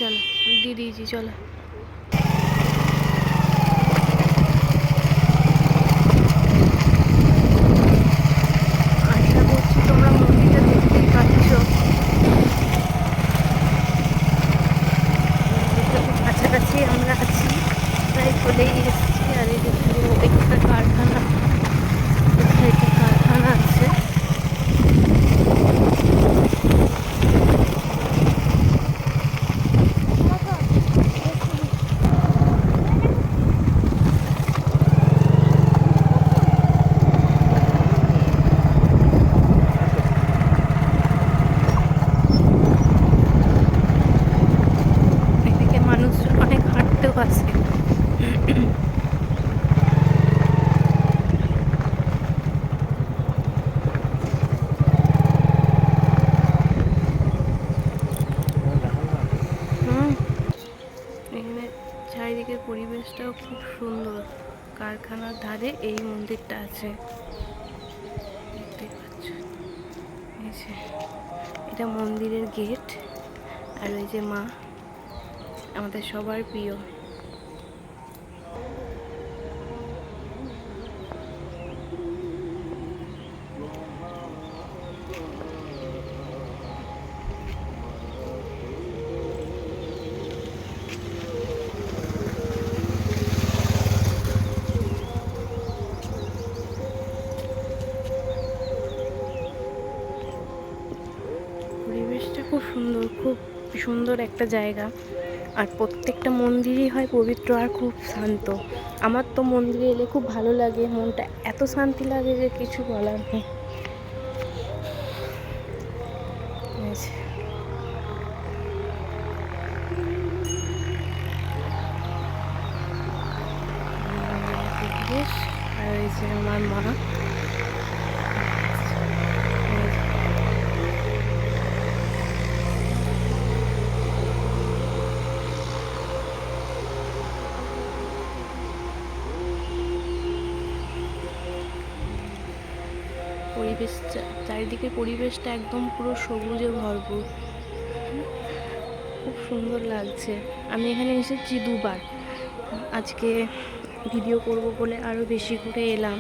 चलो दी दीजिए चलो। আশা করছি তোমরা মন্দিরটা দেখতেই পাচ্ছ। কাছাকাছি আমরা আছি, তাই চলেই এসেছি। আর এই যে একটা কারখানা, একটা কারখানা আছে। এদিকে মানুষজন অনেক হাঁটতেও আছে। এখানে চারিদিকের পরিবেশটাও খুব সুন্দর। কারখানার ধারে এই মন্দিরটা আছে, দেখতেই পাচ্ছ। এই যে এটা মন্দিরের গেট। আর ওই যে মা, আমাদের সবার প্রিয়। পরিবেশটা খুব সুন্দর, খুব সুন্দর একটা জায়গা। আর প্রত্যেকটা মন্দিরই হয় পবিত্র আর খুব শান্ত। আমার তো মন্দিরে এলে খুব ভালো লাগে, মনটা এত শান্তি লাগে যে কিছু বলার নেই। আর এই যে আমার মা। পরিবেশটা, চারিদিকে পরিবেশটা একদম পুরো সবুজে ভরপুর, খুব সুন্দর লাগছে। আমি এখানে এসেছি দুবার, আজকে ভিডিও করব বলে আরও বেশি করে এলাম।